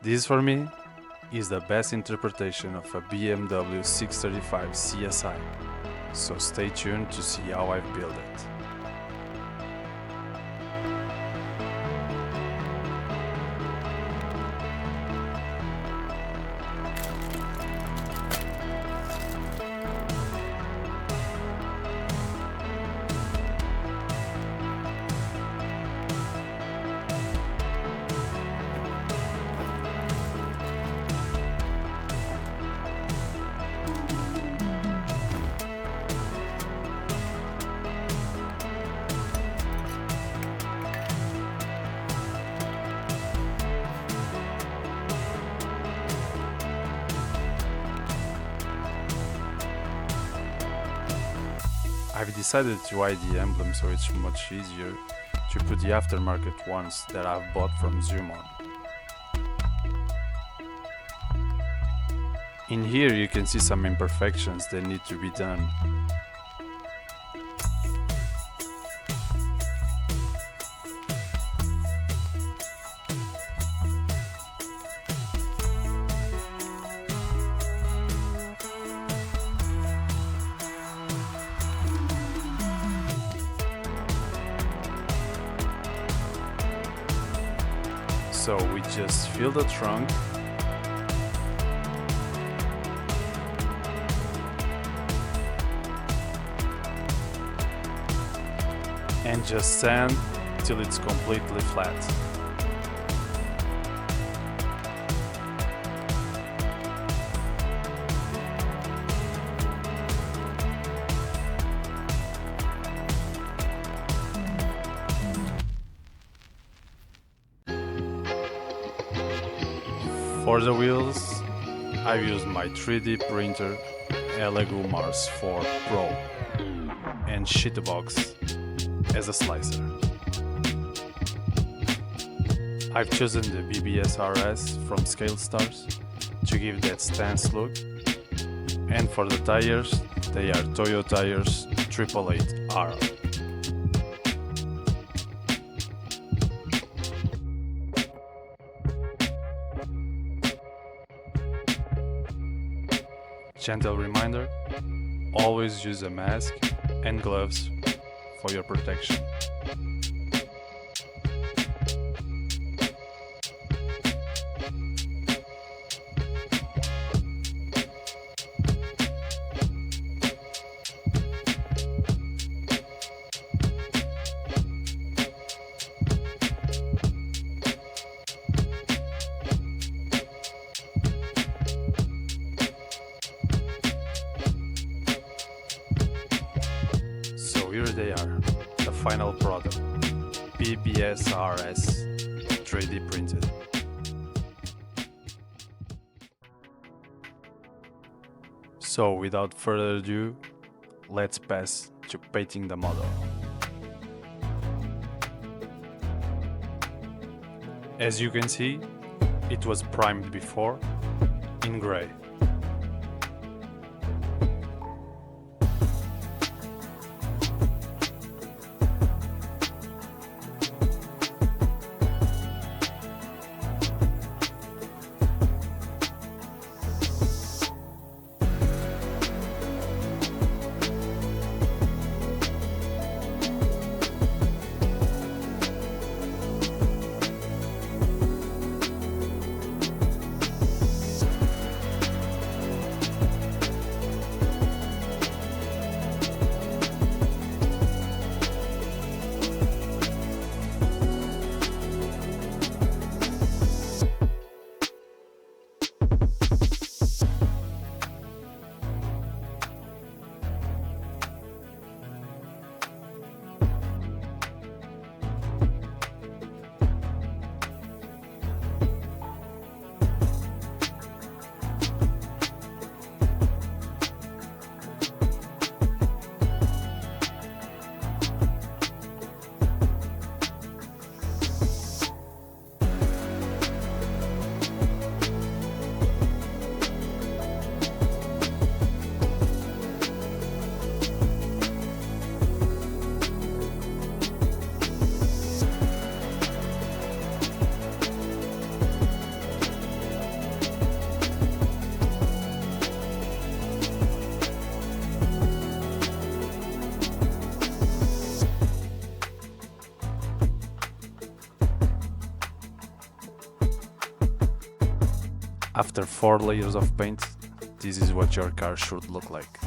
This for me is the best interpretation of a BMW 635csi, so stay tuned to see how I've built it. I've decided to hide the emblem so it's much easier to put the aftermarket ones that I've bought from Zoom on. In here you can see some imperfections that need to be done. So we just fill the trunk and just sand till it's completely flat. For the wheels, I've used my 3D printer Elegoo Mars 4 Pro and Shitbox as a slicer. I've chosen the BBS RS from Scale Stars to give that stance look, and for the tires, they are Toyo Tires 888R. Gentle reminder, always use a mask and gloves for your protection. Here they are, the final product, BBS RS 3D printed. So without further ado, let's pass to painting the model. As you can see, it was primed before in grey. After 4 layers of paint, this is what your car should look like.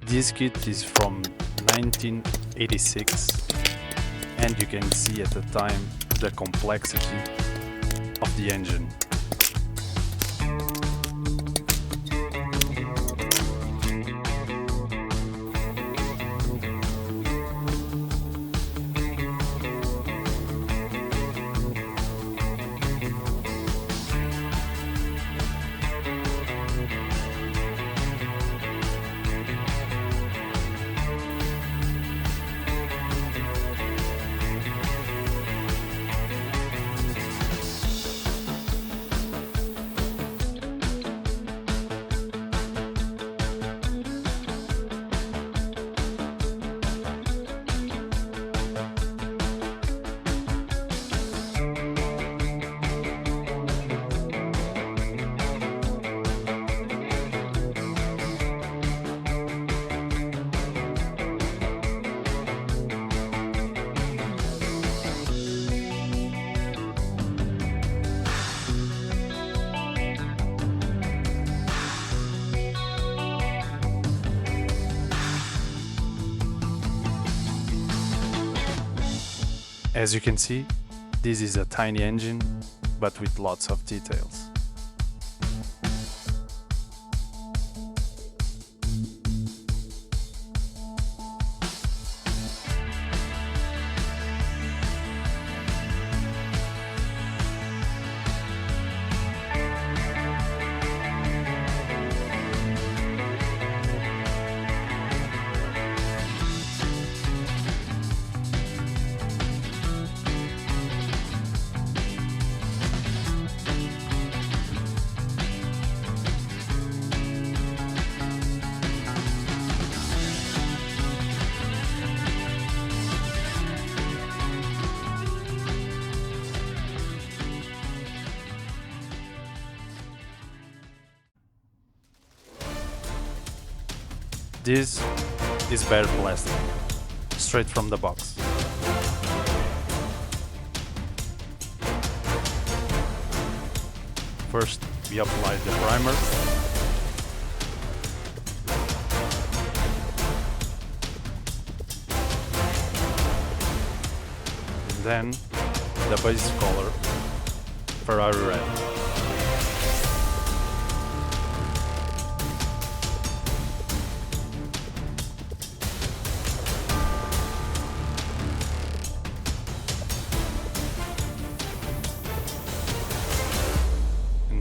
This kit is from 1986, and you can see at the time the complexity of the engine. As you can see, this is a tiny engine, but with lots of details. This is bare plastic, straight from the box. First, we apply the primer. And then, the base color, Ferrari red.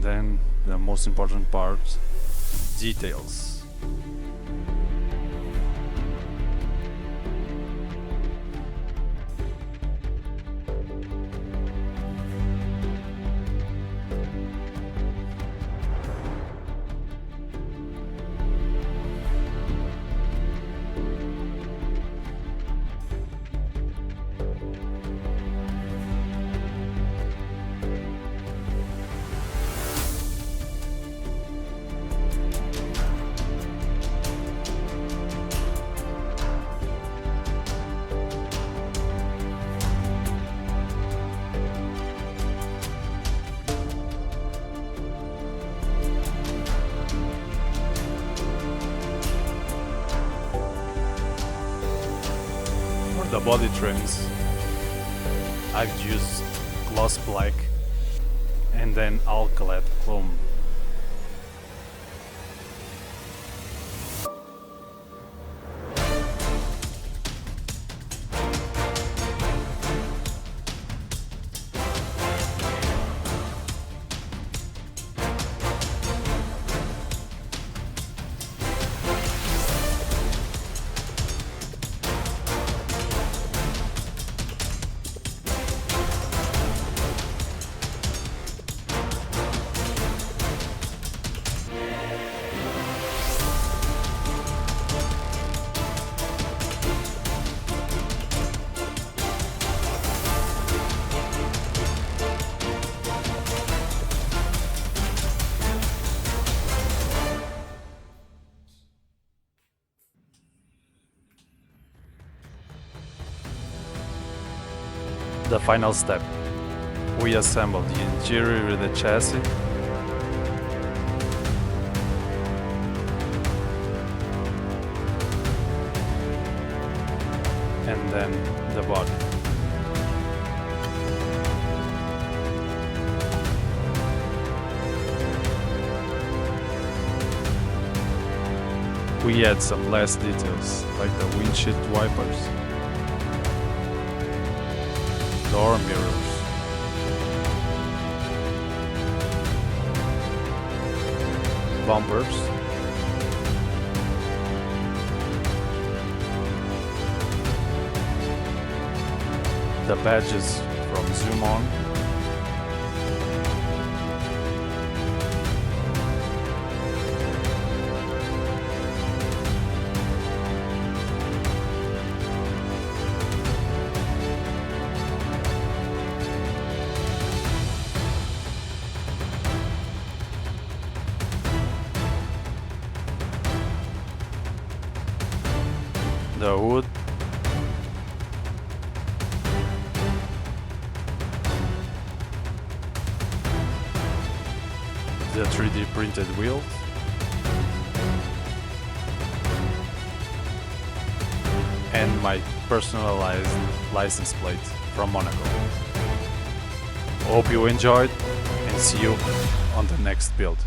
Then the most important part, details. The body trims, I've used gloss black and then alkylate chrome. The final step. We assemble the interior of the chassis and then the body. We add some last details like the windshield wipers, door mirrors, bumpers, the badges from Zoom On, the hood, the 3D printed wheels, and my personalized license plate from Monaco. Hope you enjoyed and see you on the next build.